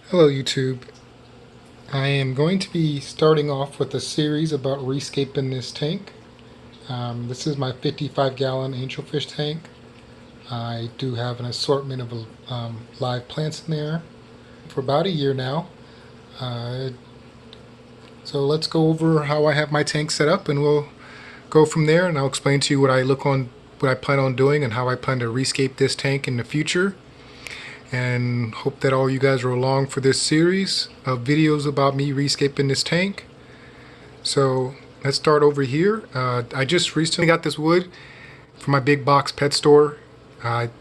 Hello YouTube. I am going to be starting off with a series about rescaping this tank. This is my 55-gallon angelfish tank. I do have an assortment of live plants in there for about a year now. Uh, so let's go over how I have my tank set up, and we'll go from there, and I'll explain to you what I plan on doing and how I plan to rescape this tank in the future. And hope that all you guys are along for this series of videos about me rescaping this tank. So let's start over here. I just recently got this wood from my big box pet store. I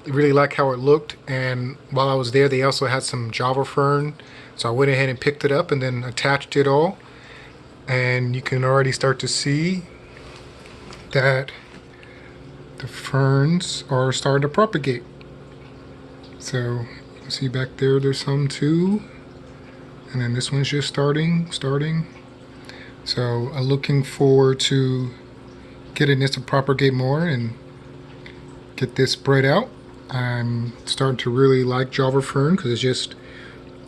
really like how it looked, and while I was there they also had some Java fern, so I went ahead and picked it up and then attached it all, and you can already start to see that the ferns are starting to propagate. So you can see back there there's some too, and then this one's just starting. So I'm looking forward to getting this to propagate more and get this spread out. I'm starting to really like Java fern because it's just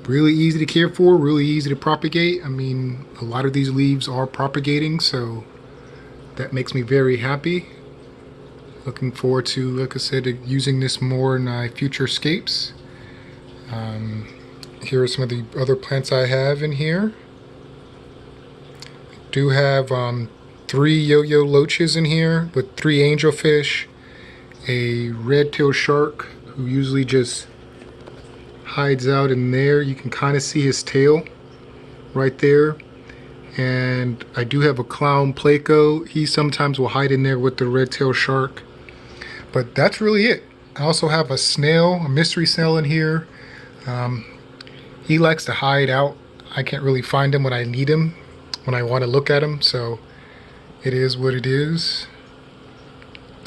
really easy to care for, really easy to propagate. I mean, a lot of these leaves are propagating, so that makes me very happy. Looking forward to, like I said, using this more in my future scapes. Here are some of the other plants I have in here. I do have 3 yo-yo loaches in here with 3 angelfish, a red-tailed shark who usually just hides out in there. You can kind of see his tail right there. And I do have a clown pleco. He sometimes will hide in there with the red-tailed shark. But that's really it. I also have a snail, a mystery snail in here. He likes to hide out. I can't really find him when I need him, when I want to look at him, so it is what it is.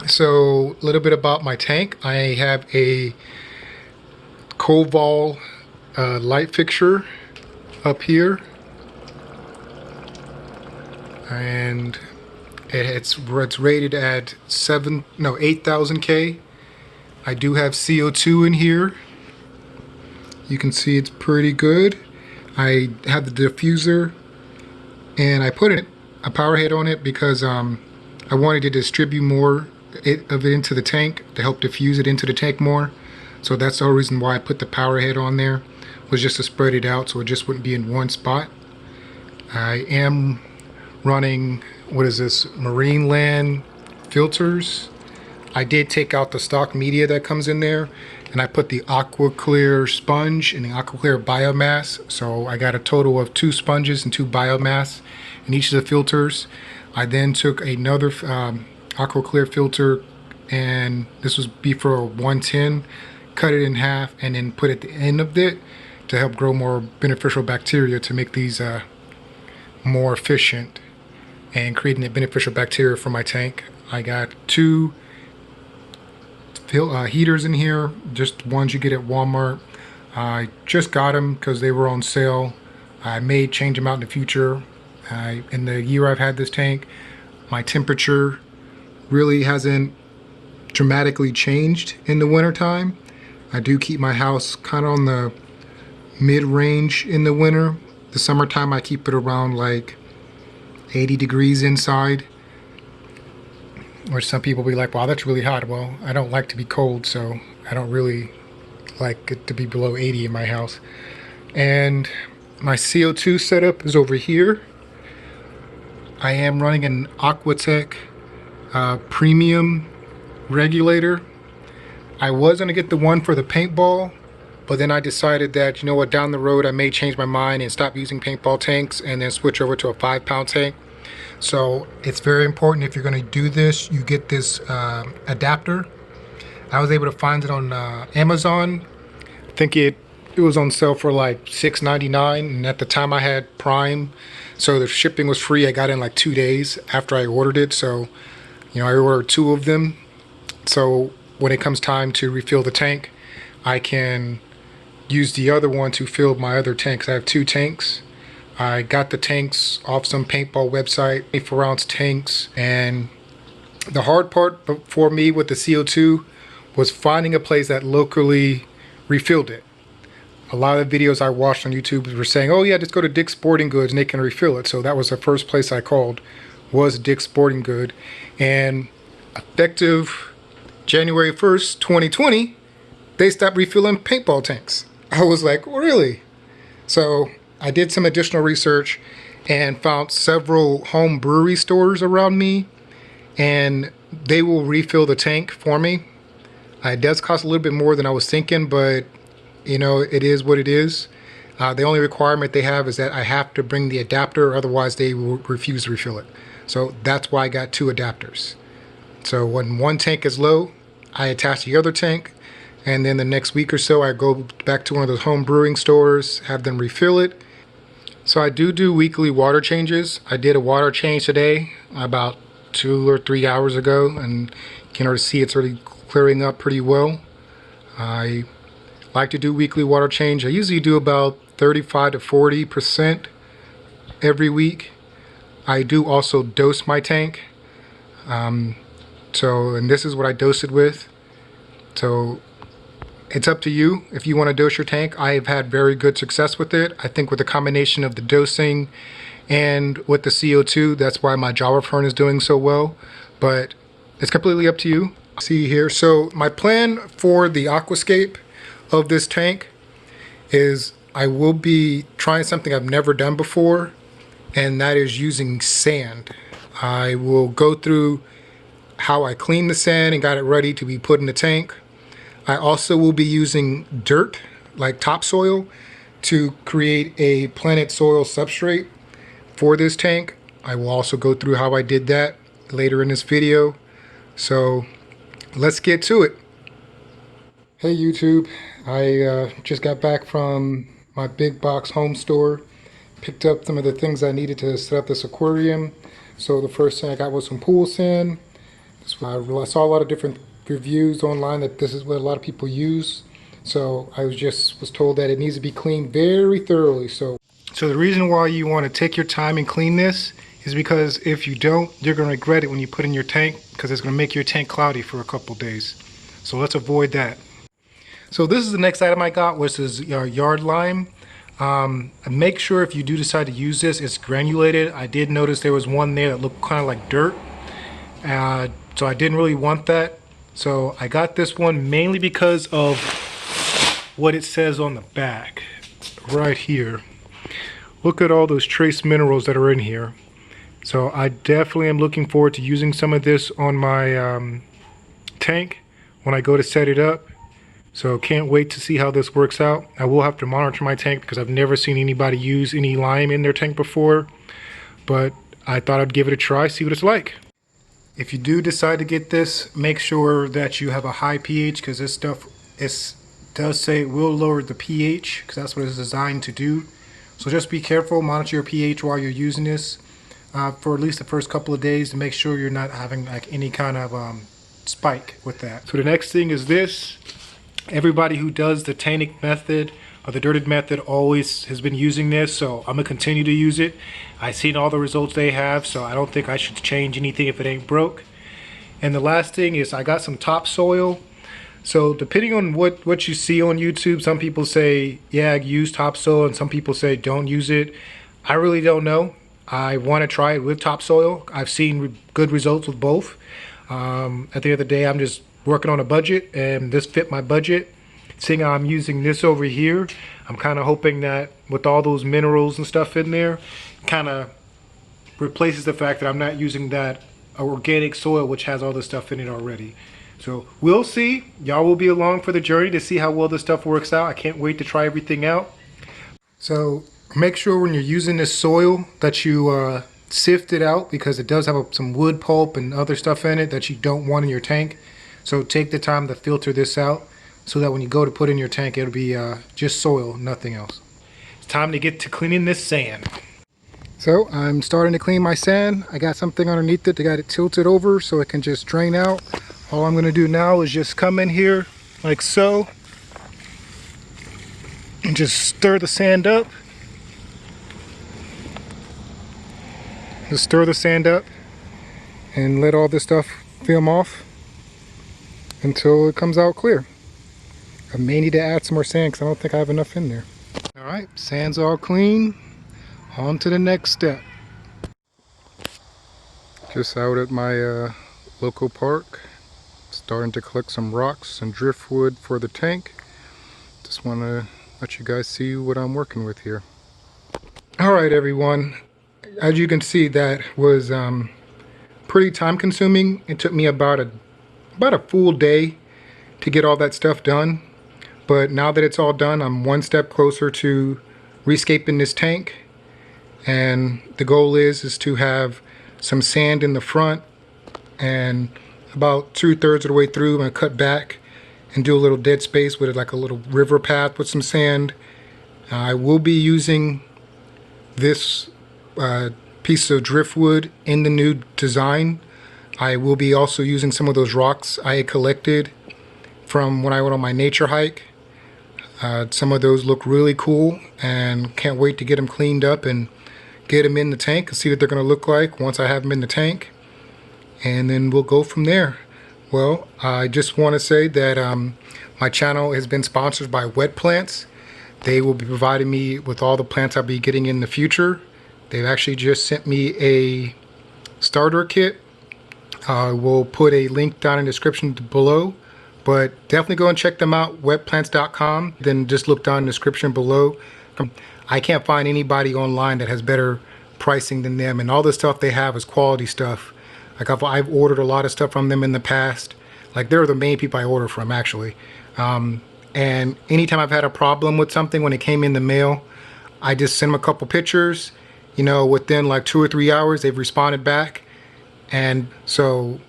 So a little bit about my tank. I have a Koval light fixture up here, and it's rated at 8,000 K. I do have CO2 in here. You can see it's pretty good. I have the diffuser, and I put a power head on it because I wanted to distribute more of it into the tank to help diffuse it into the tank more. So that's the whole reason why I put the power head on there, was just to spread it out so it just wouldn't be in one spot. I am running, what is this, Marine Land filters. I did take out the stock media that comes in there, and I put the Aqua Clear sponge and the Aqua Clear biomass. So I got a total of 2 sponges and 2 biomass in each of the filters. I then took another Aqua Clear filter, and this was for 110, cut it in half and then put at the end of it to help grow more beneficial bacteria to make these more efficient and creating the beneficial bacteria for my tank. I got 2 heaters in here, just ones you get at Walmart. I just got them because they were on sale. I may change them out in the future. In the year I've had this tank, my temperature really hasn't dramatically changed in the wintertime. I do keep my house kind of on the mid-range in the winter. The summertime I keep it around like 80 degrees inside, which some people will be like, wow, that's really hot. Well, I don't like to be cold, so I don't really like it to be below 80 in my house. And my CO2 setup is over here. I am running an Aquatech premium regulator. I was going to get the one for the paintball, but then I decided that, you know what, down the road I may change my mind and stop using paintball tanks and then switch over to a 5-pound tank. So it's very important, if you're going to do this, you get this adapter. I was able to find it on Amazon. I think it was on sale for like $6.99, and at the time I had Prime, so the shipping was free. I got it in like 2 days after I ordered it. So, you know, I ordered 2 of them. So when it comes time to refill the tank, I can use the other one to fill my other tanks. I have 2 tanks. I got the tanks off some paintball website, 84-ounce tanks, and the hard part for me with the CO2 was finding a place that locally refilled it. a lot of the videos I watched on YouTube were saying, oh yeah, just go to Dick's Sporting Goods and they can refill it. So that was the first place I called, was Dick's Sporting Good. And effective January 1st, 2020, they stopped refilling paintball tanks. I was like, really? So I did some additional research and found several home brewery stores around me, and they will refill the tank for me. It does cost a little bit more than I was thinking, but you know, it is what it is. The only requirement they have is that I have to bring the adapter, otherwise they will refuse to refill it. So that's why I got 2 adapters. So when one tank is low, I attach the other tank, and then the next week or so I go back to one of those home brewing stores, have them refill it. So I do weekly water changes. I did a water change today about 2 or 3 hours ago, and you can already see it's already clearing up pretty well. I like to do weekly water change. I usually do about 35 to 40% every week. I do also dose my tank. And this is what I dose it with. So it's up to you if you want to dose your tank. I have had very good success with it. I think with the combination of the dosing and with the CO2, that's why my Java Fern is doing so well. But it's completely up to you. See here. So my plan for the aquascape of this tank is I will be trying something I've never done before, and that is using sand. I will go through how I clean the sand and got it ready to be put in the tank. I also will be using dirt, like topsoil, to create a planted soil substrate for this tank. I will also go through how I did that later in this video. So let's get to it. Hey YouTube, I just got back from my big box home store, picked up some of the things I needed to set up this aquarium. So the first thing I got was some pool sand. I saw a lot of different reviews online that this is what a lot of people use. So I was told that it needs to be cleaned very thoroughly. So the reason why you want to take your time and clean this is because if you don't, you're going to regret it when you put in your tank, because it's going to make your tank cloudy for a couple days. So let's avoid that. So this is the next item I got, which is yard lime. Make sure if you do decide to use this, it's granulated. I did notice there was one there that looked kind of like dirt. So I didn't really want that. So I got this one mainly because of what it says on the back right here. Look at all those trace minerals that are in here. So I definitely am looking forward to using some of this on my tank when I go to set it up. So can't wait to see how this works out. I will have to monitor my tank because I've never seen anybody use any lime in their tank before. But I thought I'd give it a try, see what it's like. If you do decide to get this, make sure that you have a high pH, because this stuff does say it will lower the pH, because that's what it's designed to do. So just be careful, monitor your pH while you're using this for at least the first couple of days to make sure you're not having like any kind of spike with that. So the next thing is this. Everybody who does the tannic method or the dirted method always has been using this, so I'm gonna continue to use it. I've seen all the results they have, so I don't think I should change anything if it ain't broke. And the last thing is I got some topsoil. So depending on what you see on YouTube, some people say, yeah, use topsoil, and some people say don't use it. I really don't know. I want to try it with topsoil. I've seen good results with both. At the end of the day, I'm just working on a budget, and this fit my budget. Seeing how I'm using this over here, I'm kind of hoping that with all those minerals and stuff in there, kind of replaces the fact that I'm not using that organic soil which has all this stuff in it already. So we'll see. Y'all will be along for the journey to see how well this stuff works out. I can't wait to try everything out. So make sure when you're using this soil that you sift it out, because it does have some wood pulp and other stuff in it that you don't want in your tank. So take the time to filter this out, so that when you go to put in your tank, it'll be just soil, nothing else. It's time to get to cleaning this sand. So I'm starting to clean my sand. I got something underneath it. I got it tilted over so it can just drain out. All I'm gonna do now is just come in here like so and just stir the sand up. Just stir the sand up and let all this stuff film off until it comes out clear. I may need to add some more sand because I don't think I have enough in there. All right, sand's all clean. On to the next step. Just out at my local park, starting to collect some rocks and driftwood for the tank. Just want to let you guys see what I'm working with here. All right, everyone. As you can see, that was pretty time consuming. It took me about a full day to get all that stuff done. But now that it's all done, I'm one step closer to rescaping this tank. And the goal is to have some sand in the front, and about 2/3 of the way through, I'm gonna cut back and do a little dead space with like a little river path with some sand. I will be using this piece of driftwood in the new design. I will be also using some of those rocks I had collected from when I went on my nature hike. Some of those look really cool and can't wait to get them cleaned up and get them in the tank and see what they're going to look like once I have them in the tank. And then we'll go from there. Well, I just want to say that my channel has been sponsored by Wet Plants. They will be providing me with all the plants I'll be getting in the future. They've actually just sent me a starter kit. We'll put a link down in the description below, but definitely go and check them out, wetplants.com. Then just look down in the description below. I can't find anybody online that has better pricing than them, and all the stuff they have is quality stuff. Like I've ordered a lot of stuff from them in the past. Like they're the main people I order from, actually. And anytime I've had a problem with something when it came in the mail, I just send them a couple pictures. You know, within like 2 or 3 hours, they've responded back. And so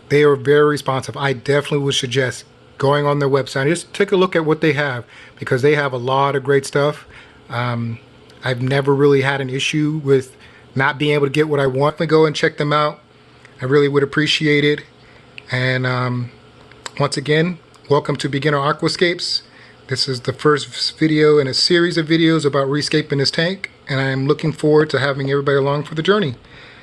they are very responsive. I definitely would suggest going on their website. Just take a look at what they have, because they have a lot of great stuff. I've never really had an issue with not being able to get what I want. Go and check them out. I really would appreciate it. And once again, welcome to Beginner Aquascapes. This is the first video in a series of videos about rescaping this tank, and I'm looking forward to having everybody along for the journey.